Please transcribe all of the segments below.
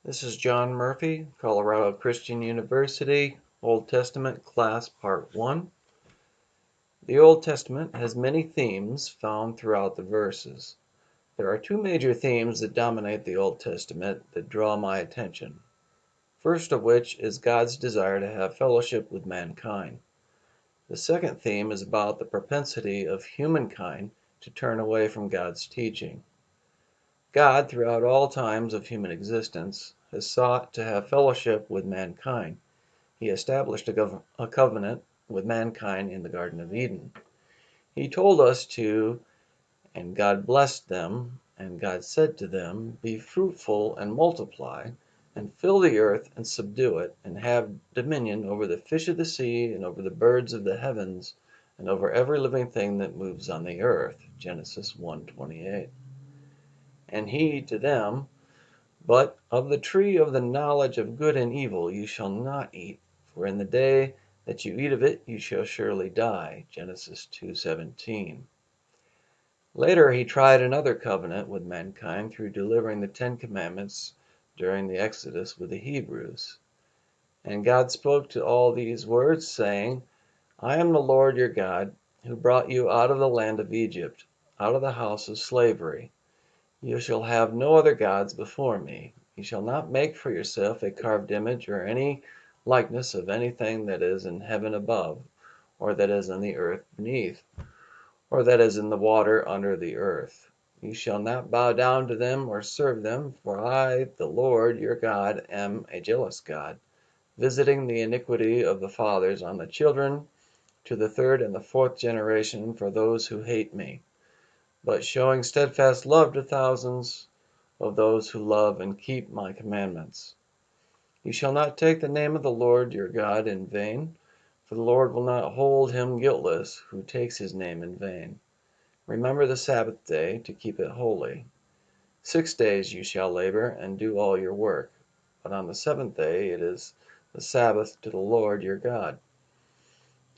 This is John Murphy, Colorado Christian University, Old Testament Class Part 1. The Old Testament has many themes found throughout the verses. There are two major themes that dominate the Old Testament that draw my attention. First of which is God's desire to have fellowship with mankind. The second theme is about the propensity of humankind to turn away from God's teaching. God, throughout all times of human existence, has sought to have fellowship with mankind. He established a covenant with mankind in the Garden of Eden. He told us to, and God blessed them, and God said to them, "Be fruitful and multiply, and fill the earth and subdue it, and have dominion over the fish of the sea, and over the birds of the heavens, and over every living thing that moves on the earth." Genesis 1:28. And he to them, "But of the tree of the knowledge of good and evil you shall not eat, for in the day that you eat of it you shall surely die." Genesis 2:17. Later he tried another covenant with mankind through delivering the Ten Commandments during the Exodus with the Hebrews. And God spoke to all these words, saying, "I am the Lord your God, who brought you out of the land of Egypt, out of the house of slavery. You shall have no other gods before me. You shall not make for yourself a carved image or any likeness of anything that is in heaven above, or that is in the earth beneath, or that is in the water under the earth. You shall not bow down to them or serve them, for I, the Lord your God, am a jealous God, visiting the iniquity of the fathers on the children to the third and the fourth generation for those who hate me, but showing steadfast love to thousands of those who love and keep my commandments. You shall not take the name of the Lord your God in vain, for the Lord will not hold him guiltless who takes his name in vain. Remember the Sabbath day to keep it holy. 6 days you shall labor and do all your work, but on the seventh day it is the Sabbath to the Lord your God.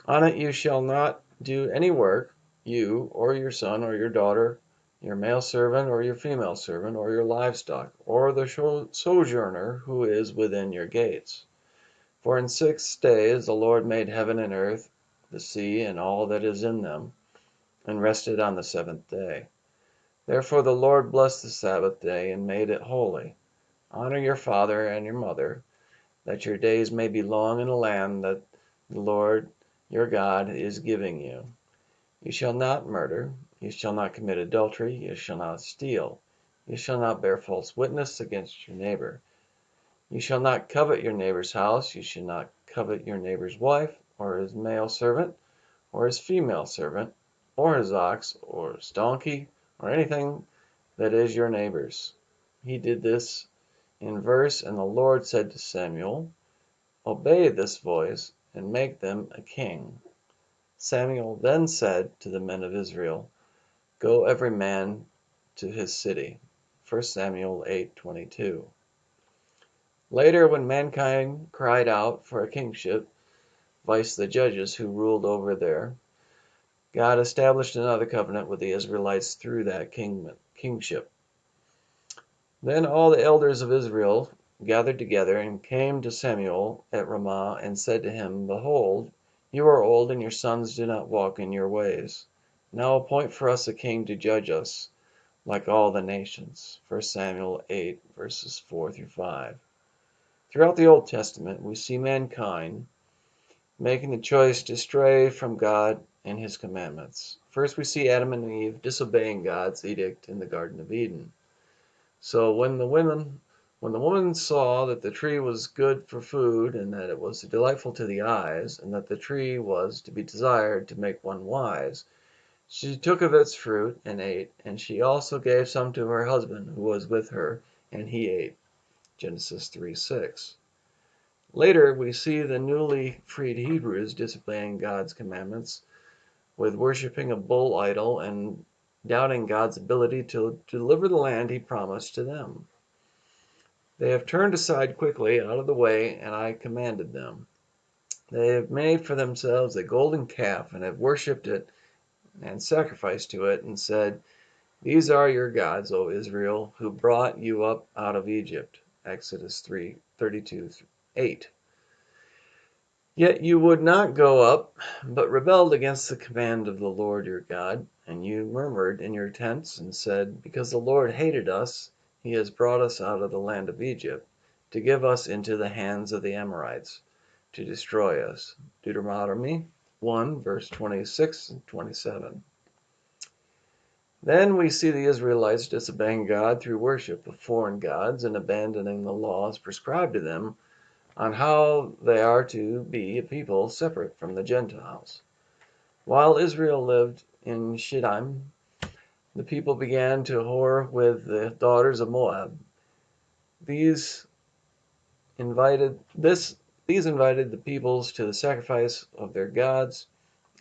On it you shall not do any work, you, or your son, or your daughter, your male servant, or your female servant, or your livestock, or the sojourner who is within your gates. For in 6 days the Lord made heaven and earth, the sea, and all that is in them, and rested on the seventh day. Therefore the Lord blessed the Sabbath day and made it holy. Honor your father and your mother, that your days may be long in the land that the Lord your God is giving you. You shall not murder. You shall not commit adultery. You shall not steal. You shall not bear false witness against your neighbor. You shall not covet your neighbor's house. You shall not covet your neighbor's wife, or his male servant, or his female servant, or his ox, or his donkey, or anything that is your neighbor's." He did this in verse, and the Lord said to Samuel, "Obey this voice, and make them a king." Samuel then said to the men of Israel, "Go every man to his city." 1 Samuel 8:22. Later, when mankind cried out for a kingship, vice the judges who ruled over there, God established another covenant with the Israelites through that kingship. Then all the elders of Israel gathered together and came to Samuel at Ramah and said to him, "Behold, you are old, and your sons do not walk in your ways. Now appoint for us a king to judge us, like all the nations." 1 Samuel 8, verses 4 through 5. Throughout the Old Testament, we see mankind making the choice to stray from God and his commandments. First, we see Adam and Eve disobeying God's edict in the Garden of Eden. So when the woman saw that the tree was good for food, and that it was delightful to the eyes, and that the tree was to be desired to make one wise, she took of its fruit and ate, and she also gave some to her husband who was with her, and he ate. Genesis 3:6. Later we see the newly freed Hebrews disobeying God's commandments with worshiping a bull idol and doubting God's ability to deliver the land he promised to them. They have turned aside quickly out of the way, and I commanded them. They have made for themselves a golden calf, and have worshipped it, and sacrificed to it, and said, "These are your gods, O Israel, who brought you up out of Egypt." Exodus 3:32-8. Yet you would not go up, but rebelled against the command of the Lord your God, and you murmured in your tents and said, Because the Lord hated us, he has brought us out of the land of Egypt, to give us into the hands of the Amorites, to destroy us. Deuteronomy 1, verse 26 and 27. Then we see the Israelites disobeying God through worship of foreign gods and abandoning the laws prescribed to them on how they are to be a people separate from the Gentiles. While Israel lived in Shittim, the people began to whore with the daughters of Moab. These invited the peoples to the sacrifice of their gods,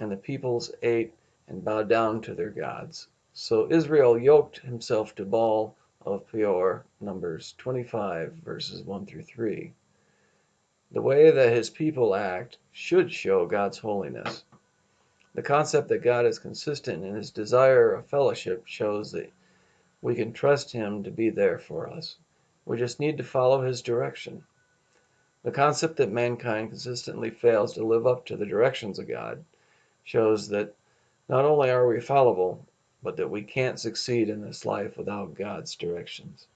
and the peoples ate and bowed down to their gods. So Israel yoked himself to Baal of Peor, Numbers 25, verses 1-3. The way that his people act should show God's holiness. The concept that God is consistent in his desire of fellowship shows that we can trust him to be there for us. We just need to follow his direction. The concept that mankind consistently fails to live up to the directions of God shows that not only are we fallible, but that we can't succeed in this life without God's directions.